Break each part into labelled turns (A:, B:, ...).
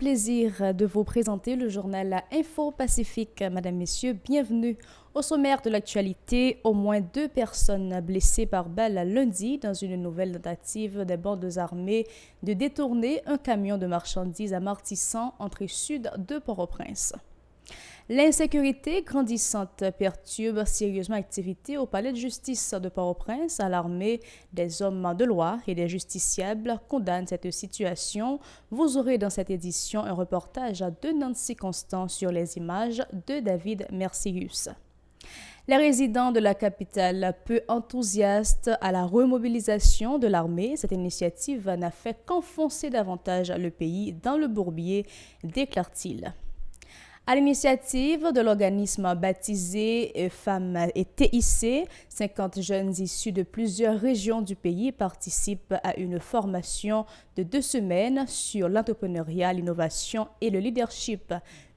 A: plaisir de vous présenter le journal Info Pacifique. Madame, Messieurs, bienvenue. Au sommaire de l'actualité, au moins 2 personnes blessées par balle lundi dans une nouvelle tentative des bandes armées de détourner un camion de marchandises à Martissan, entrée sud de Port-au-Prince. L'insécurité grandissante perturbe sérieusement l'activité au palais de justice de Port-au-Prince. À l'armée, des hommes de loi et des justiciables condamnent cette situation. Vous aurez dans cette édition un reportage de Nancy Constant sur les images de David Mercius. Les résidents de la capitale, peu enthousiastes à la remobilisation de l'armée, cette initiative n'a fait qu'enfoncer davantage le pays dans le bourbier, déclare-t-il. À l'initiative de l'organisme baptisé Femmes et TIC, 50 jeunes issus de plusieurs régions du pays participent à une formation de 2 semaines sur l'entrepreneuriat, l'innovation et le leadership.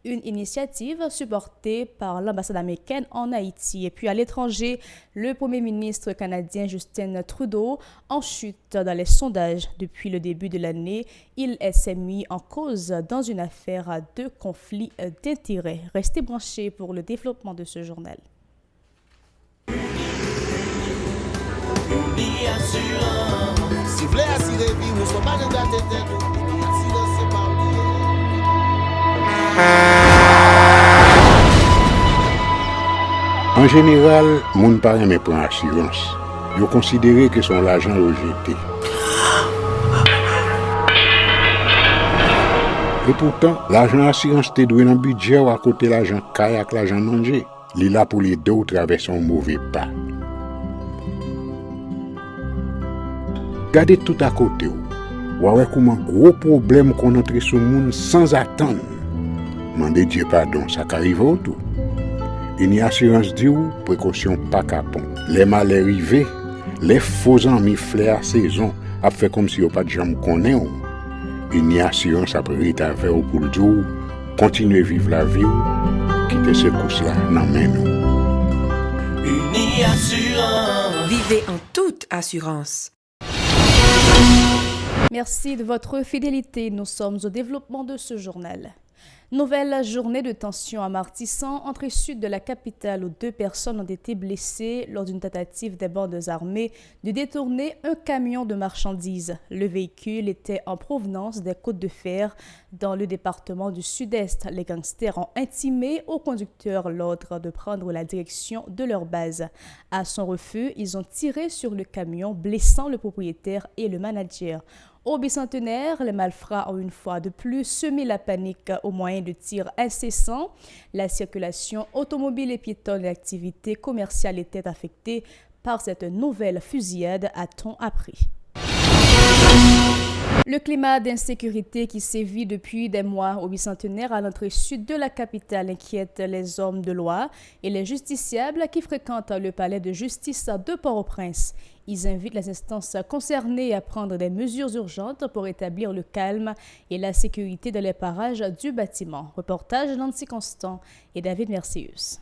A: Une initiative supportée par l'ambassade américaine en Haïti. Et puis à l'étranger, le premier ministre canadien Justin Trudeau en chute dans les sondages depuis le début de l'année. Il s'est mis en cause dans une affaire de conflit d'intérêts. Restez branchés pour le développement de ce journal.
B: En général, moun pa reme pran assurance. Yo considéré que son l'argent rejeté. Et pourtant, l'argent assurance te doué dans budget ou à côté l'argent kayak, l'argent manger. Li là pour les deux ou traverser un mauvais pas. Gardez tout à côté ou. Ouais comment gros problème qu'on entre sur moun sans attendre. Mandez Dieu pardon, ça qu'arrive au tout. Une assurance dit ou précaution pas capon. Les mal arrivés, les faux amis flair saison a fait comme si on pas de jambe connaît. Une assurance après ta faire pour le jour, continuer vivre la vie quitter ce coup là dans main nous.
C: Une assurance.
D: Vivez en toute assurance.
A: Merci de votre fidélité. Nous sommes au développement de ce journal. Nouvelle journée de tension à Martissan, entrée sud de la capitale où 2 personnes ont été blessées lors d'une tentative des bandes armées de détourner un camion de marchandises. Le véhicule était en provenance des Côtes de Fer dans le département du Sud-Est. Les gangsters ont intimé au conducteur l'ordre de prendre la direction de leur base. À son refus, ils ont tiré sur le camion, blessant le propriétaire et le manager. Au bicentenaire, les malfrats ont une fois de plus semé la panique au moyen de tirs incessants. La circulation automobile et piétonne et l'activité commerciale étaient affectées par cette nouvelle fusillade, a-t-on appris. Le climat d'insécurité qui sévit depuis des mois au bicentenaire à l'entrée sud de la capitale inquiète les hommes de loi et les justiciables qui fréquentent le palais de justice de Port-au-Prince. Ils invitent les instances concernées à prendre des mesures urgentes pour établir le calme et la sécurité dans les parages du bâtiment. Reportage Nancy Constant et David Mercius.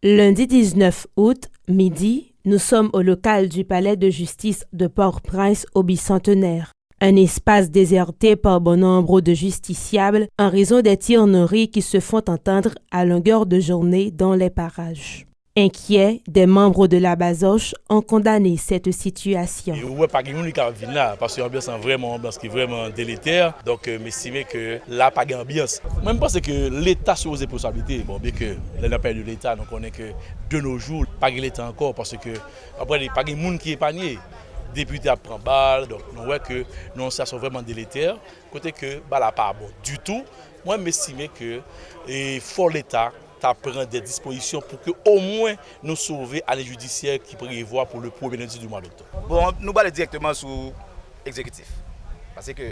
E: Lundi 19 août, midi, nous sommes au local du palais de justice de Port-au-Prince au bicentenaire. Un espace déserté par bon nombre de justiciables en raison des tirs-nourris qui se font entendre à longueur de journée dans les parages. Inquiets, des membres de la Bazoche ont condamné cette situation.
F: Oui, pas de monde qui vient là parce que l'ambiance est vraiment délétère. Donc, m'estime que là, pas d'ambiance. Moi, je pense que l'État sur ses responsabilités. Bon, bien que l'appel de l'État, donc on est que de nos jours, pas de l'État encore parce que après, pas de monde qui est épargné. Député a pris balle, donc nous voyons que nous sommes vraiment délétères. Côté que balle pas bon du tout. Moi, j'estime que il faut l'État prendre des dispositions pour que au moins nous sauver à les judiciaires qui prévoient pour le premier lundi du mois d'octobre.
G: Bon, nous allons directement sur l'exécutif. Parce que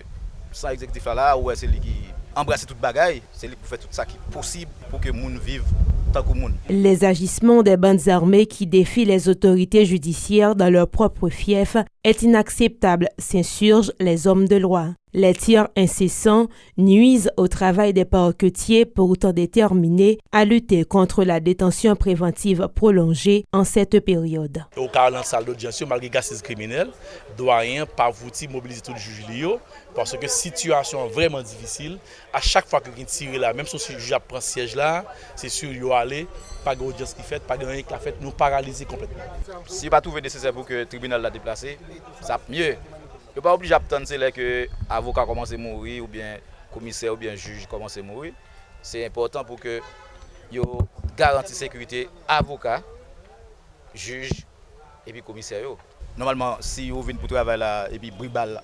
G: sans exécutif là, ouais, c'est lui qui embrasse toute bagaille, c'est lui qui fait tout ça qui est possible pour que les gens vivent tant que le monde.
E: Les agissements des bandes armées qui défient les autorités judiciaires dans leur propre fief est inacceptable, s'insurgent les hommes de loi. Les tirs incessants nuisent au travail des parquetiers pourtant déterminés à lutter contre la détention préventive prolongée en cette période.
F: Au cas de la salle d'audience, malgré gases criminels, doyen pas vouti mobiliser tout le juge parce que situation vraiment difficile. À chaque fois que quelqu'un tire là, même si le juge prend siège là, c'est sûr qu'il y aller, pas d'audience qui fait, pas de rien qui a fait, nous paralyser complètement.
G: Si pas trouvé nécessaire pour que le tribunal la déplace, ça mieux. Il n'est pas obligé d'attendre que l'avocat commence à mourir ou bien commissaire ou bien juge commence à mourir. C'est important pour que yo garantit sécurité avocat, juge et puis commissaire. Normalement, si vous venez pour travailler là et puis bribal,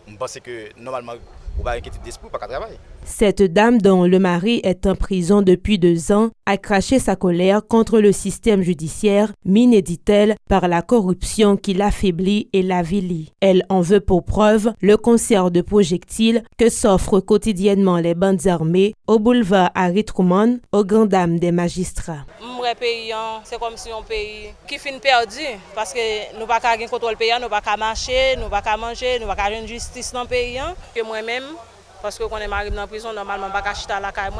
G: je pense que normalement vous n'avez pas inquiétude d'esprit pour pas travailler.
E: Cette dame, dont le mari est en prison depuis 2 ans, a craché sa colère contre le système judiciaire, miné, dit-elle, par la corruption qui l'affaiblit et l'avilit. Elle en veut pour preuve le concert de projectiles que s'offrent quotidiennement les bandes armées au boulevard Harry Truman, aux grandes dames des magistrats.
H: Mon pays, c'est comme si un pays qui finit perdu parce que nous n'avons pas de contrôle pays, nous n'avons pas marcher, nous n'avons pas manger, nous n'avons pas de justice dans le pays. Que moi-même, parce que quand on est marié dans la prison, normalement, je ne peux pas acheter à la caille.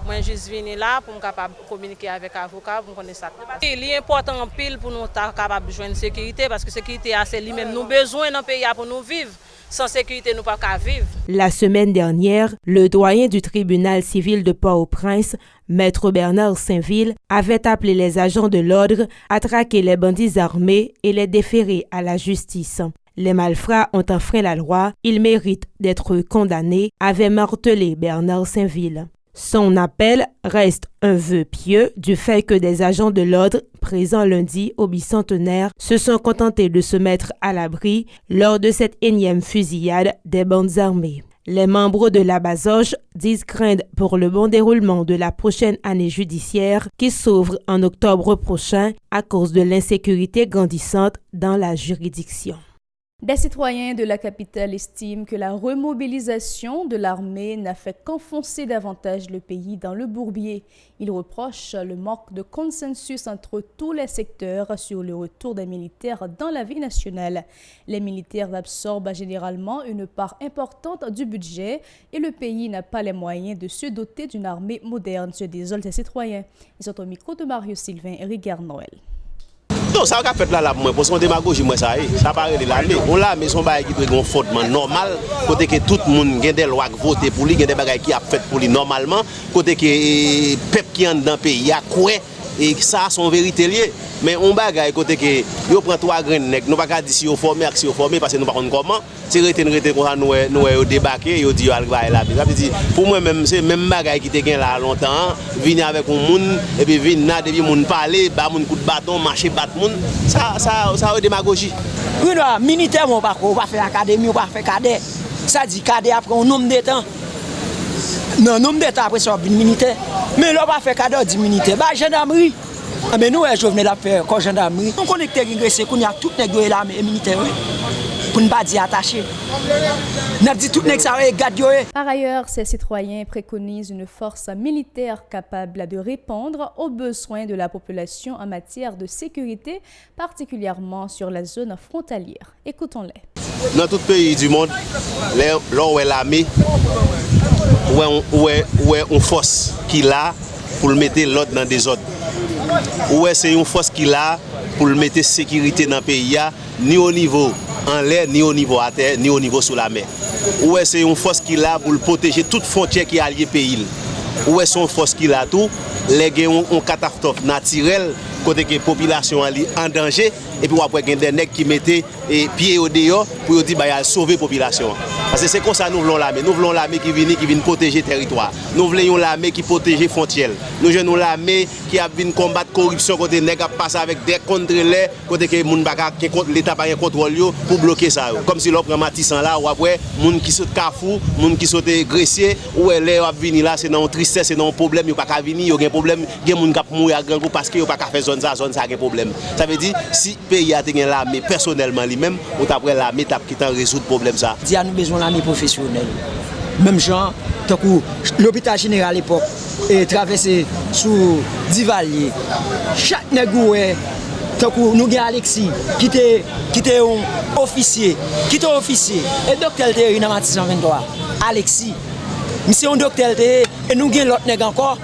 H: Moi, juste venir là pour être capable de communiquer avec l'avocat pour connaître ça. Il est important en pile pour nous être capable de joindre sécurité parce que la sécurité, c'est lui-même nous besoin dans le pays pour nous vivre. Sans sécurité, nous ne pouvons pas vivre.
E: La semaine dernière, le doyen du tribunal civil de Port-au-Prince, Maître Bernard Saint-Ville, avait appelé les agents de l'ordre à traquer les bandits armés et les déférer à la justice. Les malfrats ont enfreint la loi, ils méritent d'être condamnés, avait martelé Bernard Saint-Ville. Son appel reste un vœu pieux du fait que des agents de l'ordre présents lundi au bicentenaire se sont contentés de se mettre à l'abri lors de cette énième fusillade des bandes armées. Les membres de la Bazoche disent craindre pour le bon déroulement de la prochaine année judiciaire qui s'ouvre en octobre prochain à cause de l'insécurité grandissante dans la juridiction.
A: Des citoyens de la capitale estiment que la remobilisation de l'armée n'a fait qu'enfoncer davantage le pays dans le bourbier. Ils reprochent le manque de consensus entre tous les secteurs sur le retour des militaires dans la vie nationale. Les militaires absorbent généralement une part importante du budget et le pays n'a pas les moyens de se doter d'une armée moderne, se désolent ces citoyens. Ils sont au micro de Mario Sylvain et Rigard Noël.
I: Non, ça va faire là moi parce qu'on démagogie moi ça paraît de l'armée. On l'armée son bail qui doit fondement normal côté que tout le monde gagne des lois voter pour lui, gagne des bagages qui a fait pour lui normalement côté que peuple qui en dans pays a quoi et ça son vérité lié. Mais on bagaille côté que yo prend 3 graines nèg, nous pas dire si yo formé si yo formé parce que nous pas comment, c'est rete comme ça nous débarquer yo dit yo al bail là. Ça veut dire pour moi même c'est même bagaille qui te gagne là longtemps, venir avec un monde et puis venir là depuis monde parler, ba monde coup de bâton, marcher battre monde, ça démagogie.
J: Oui non, militaire on pas faire académie, on pas faire cadet. Ça dit cadet après un nombre de temps. Non, nombre de temps après ça militaire. Mais là pas faire cadet dit militaire, ba gendarmerie. Mais nous, je venais de faire comme gendarmerie. On connecte les qu'on y a tout négocié l'armée militaire pour ne pas dire attaché. On dit tout négocié garder.
A: Par ailleurs, ces citoyens préconisent une force militaire capable de répondre aux besoins de la population en matière de sécurité, particulièrement sur la zone frontalière. Écoutons-les.
I: Dans tout pays du monde, là où est l'armée, où est une force qui là pour mettre l'ordre dans des ordres. Ou c'est une force qui là pour mettre sécurité dans le pays, ni au niveau en l'air, ni au niveau à terre, ni au niveau sous la mer. Ou c'est une force qui là pour protéger toute frontière qui est alliée pays. Ou c'est une force qui là tout, les gens ont une catastrophe naturelle, côté que la population est en danger, et puis après il y a des nègres qui mettent pieds au dehors pour dire bah sauver la population. Parce que c'est comme ça nous voulons l'armée. Nous voulons l'armée qui vient protéger le territoire. Nous voulons l'armée qui protège les frontières. Nous voulons l'armée qui vient combattre la corruption côté nègres passer avec des contre-les côté que l'État n'a pas de contrôle pour bloquer ça. Comme si l'on prend Matissan là ou après les gens qui sont Carrefour, les gens qui sont Gressier, ou les gens qui viennent là, c'est dans une tristesse, c'est dans un problème, ils ne peuvent pas venir, il y a un problème, il y a des gens qui mourir à grand parce qu'ils ne peuvent pas faire zone ça a un problème. Ça veut dire si le pays a l'armée personnellement lui-même, ou après l'armée qui t'a résoudre le problème ça.
J: Il y a besoin de l'armée professionnelle. Même gens, l'hôpital général à l'époque est traversé sous Divalier. Chaque négoué Tant que nous avons Alexis, qui était un officier, et docteur Théo dans 1923. Alexis, c'est un docteur Théo, et nous avons l'autre nègre encore.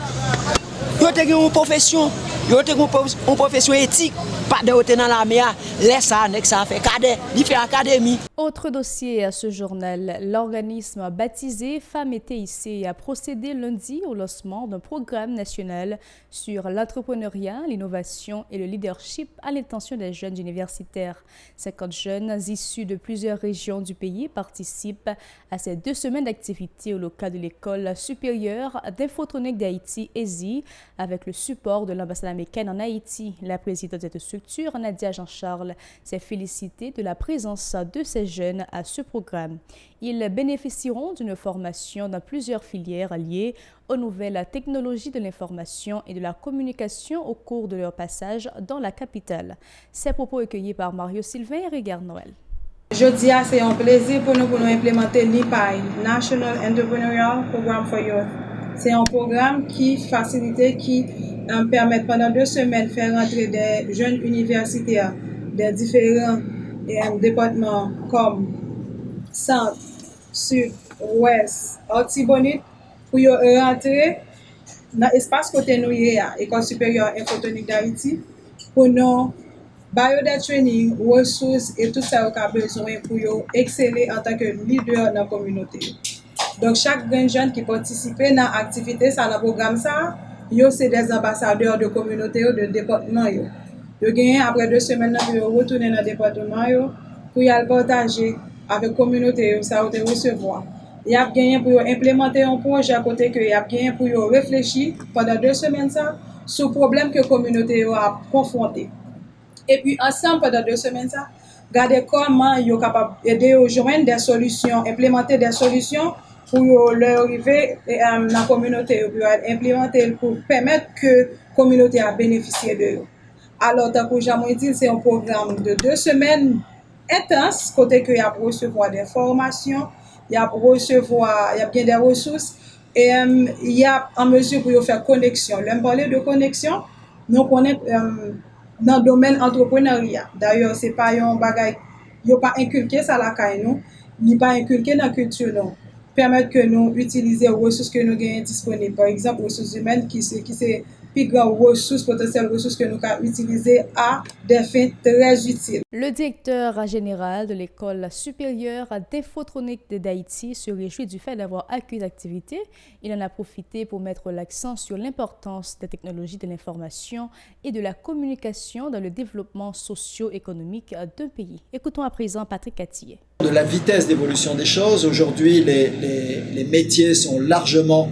J: Nous avons une profession. Une profession éthique, pas de haute dans l'armée, laisse ça, ça fait cadet, il fait académie.
A: Autre dossier à ce journal, l'organisme baptisé Femmes et TIC a procédé lundi au lancement d'un programme national sur l'entrepreneuriat, l'innovation et le leadership à l'intention des jeunes universitaires. 50 jeunes issus de plusieurs régions du pays participent à ces 2 semaines d'activité au local de l'École supérieure d'infotronique d'Haïti, ESI, avec le support de l'ambassade américaine en Haïti. La présidente de cette structure, Nadia Jean-Charles, s'est félicitée de la présence de ces jeunes à ce programme. Ils bénéficieront d'une formation dans plusieurs filières liées aux nouvelles technologies de l'information et de la communication au cours de leur passage dans la capitale. Ces propos recueillis par Mario Sylvain et Régard Noël.
K: Jeudi, c'est un plaisir pour nous implémenter NIPAI, National Entrepreneurial Program for Youth. C'est un programme qui facilite, qui permet pendant 2 semaines de faire entrer des jeunes universitaires des différents départements comme Centre, Sud, Ouest, Artibonite, pour rentrer dans l'espace côté nous, École supérieure infotronique d'Haïti, pour nous faire des training, ressources et tout ça qu'on a besoin pour exceller en tant que leader dans la communauté. Donc, chaque jeune qui participe dans l'activité, dans le programme, c'est des ambassadeurs de communauté ou de département. Ils gagnent après 2 semaines pour retourner dans le département pour partager avec la communauté, ça va recevoir. Ils ont gagné pour implémenter un projet à côté que ils ont gagné pour réfléchir pendant 2 semaines sur le problème que la communauté a confronté. Et puis ensemble pendant 2 semaines regarder comment ils sont capables d'aider aux joindre des solutions, implémenter des solutions pour leur arriver dans la communauté, pour implémenter pour permettre que la communauté a bénéficié d'eux. Alors, tant que j'ai dit, c'est un programme de 2 semaines intense, côté que il y a recevoir des formations, il y a bien des ressources et il y a en mesure pour faire connexion. Là, parler de connexion, nous connaissons dans le domaine entrepreneuriat. D'ailleurs, c'est pas un bagage, il n'y a pas inculqué ça la caille nous, ni pas inculqué dans la culture non. Permettre que nous utilisions les ressources que nous avons disponibles. Par exemple, les ressources humaines qui sont plus grandes ressources, potentielles ressources que nous avons utilisées à des fins très utiles.
A: Le directeur général de l'École supérieure d'infotronique d'Haïti se réjouit du fait d'avoir accueilli l'activité. Il en a profité pour mettre l'accent sur l'importance des technologies de l'information et de la communication dans le développement socio-économique d'un pays. Écoutons à présent Patrick Cattier.
L: De la vitesse d'évolution des choses, aujourd'hui les métiers sont largement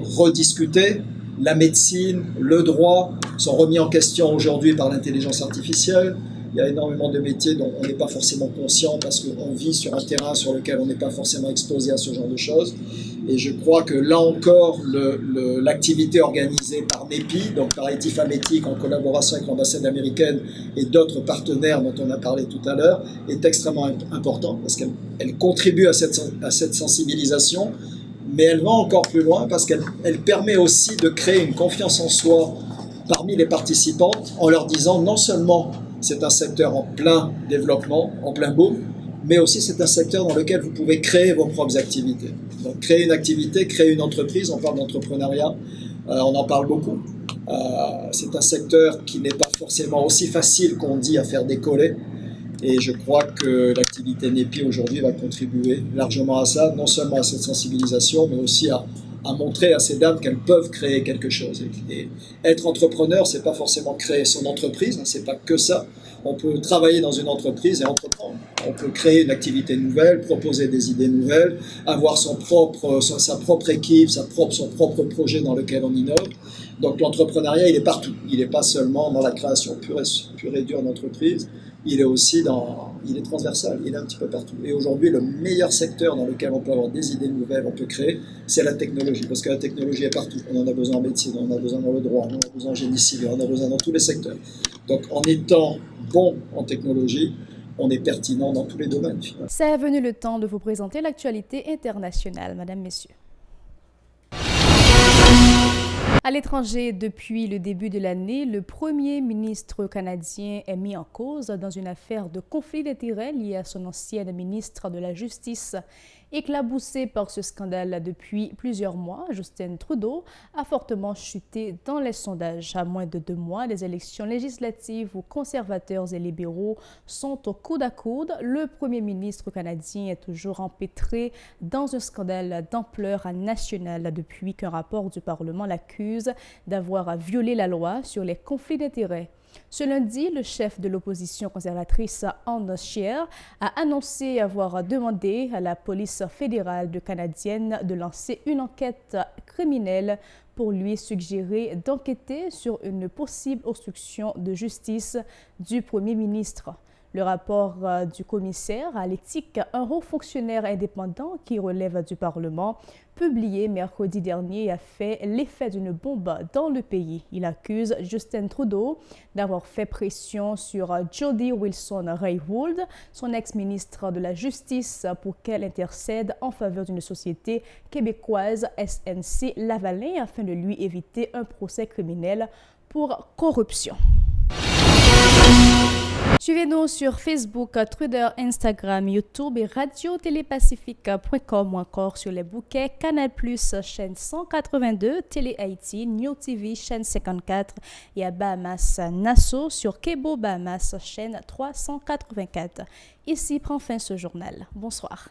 L: rediscutés. La médecine, le droit sont remis en question aujourd'hui par l'intelligence artificielle. Il y a énormément de métiers dont on n'est pas forcément conscient parce qu'on vit sur un terrain sur lequel on n'est pas forcément exposé à ce genre de choses. Et je crois que là encore, l'activité organisée par NEPI, donc par Haïti Femmes Éthiques en collaboration avec l'ambassade américaine et d'autres partenaires dont on a parlé tout à l'heure, est extrêmement importante parce qu'elle contribue à cette sensibilisation, mais elle va encore plus loin parce qu'elle permet aussi de créer une confiance en soi parmi les participantes en leur disant non seulement c'est un secteur en plein développement, en plein boom, mais aussi c'est un secteur dans lequel vous pouvez créer vos propres activités. Donc créer une activité, créer une entreprise, on parle d'entrepreneuriat, on en parle beaucoup. C'est un secteur qui n'est pas forcément aussi facile qu'on dit à faire décoller. Et je crois que l'activité NEPI aujourd'hui va contribuer largement à ça, non seulement à cette sensibilisation, mais aussi à montrer à ces dames qu'elles peuvent créer quelque chose. Et être entrepreneur, c'est pas forcément créer son entreprise, c'est pas que ça. On peut travailler dans une entreprise et entreprendre. On peut créer une activité nouvelle, proposer des idées nouvelles, avoir sa propre équipe, son propre projet dans lequel on innove. Donc l'entrepreneuriat, il est partout. Il n'est pas seulement dans la création pure et dure d'entreprise. Il est aussi il est transversal, il est un petit peu partout. Et aujourd'hui, le meilleur secteur dans lequel on peut avoir des idées nouvelles, on peut créer, c'est la technologie. Parce que la technologie est partout. On en a besoin en médecine, on en a besoin dans le droit, on en a besoin en génie civil, on en a besoin dans tous les secteurs. Donc en étant bon en technologie, on est pertinent dans tous les domaines.
A: C'est venu le temps de vous présenter l'actualité internationale, Madame, Messieurs. À l'étranger, depuis le début de l'année, le premier ministre canadien est mis en cause dans une affaire de conflit d'intérêts liée à son ancienne ministre de la Justice. Éclaboussé par ce scandale depuis plusieurs mois, Justin Trudeau a fortement chuté dans les sondages. À moins de 2 mois des élections législatives où conservateurs et libéraux sont au coude à coude, le premier ministre canadien est toujours empêtré dans un scandale d'ampleur nationale depuis qu'un rapport du Parlement l'accuse d'avoir violé la loi sur les conflits d'intérêts. Ce lundi, le chef de l'opposition conservatrice Ann Scheer a annoncé avoir demandé à la police fédérale canadienne de lancer une enquête criminelle pour lui suggérer d'enquêter sur une possible obstruction de justice du premier ministre. Le rapport du commissaire à l'éthique, un haut fonctionnaire indépendant qui relève du Parlement, publié mercredi dernier, a fait l'effet d'une bombe dans le pays. Il accuse Justin Trudeau d'avoir fait pression sur Jody Wilson-Raybould, son ex-ministre de la Justice, pour qu'elle intercède en faveur d'une société québécoise SNC-Lavalin afin de lui éviter un procès criminel pour corruption. Suivez-nous sur Facebook, Twitter, Instagram, YouTube et radiotélépacifique.com ou encore sur les bouquets Canal+, chaîne 182, Télé Haïti, New TV, chaîne 54 et à Bahamas Nassau sur Kebo Bahamas, chaîne 384. Ici prend fin ce journal. Bonsoir.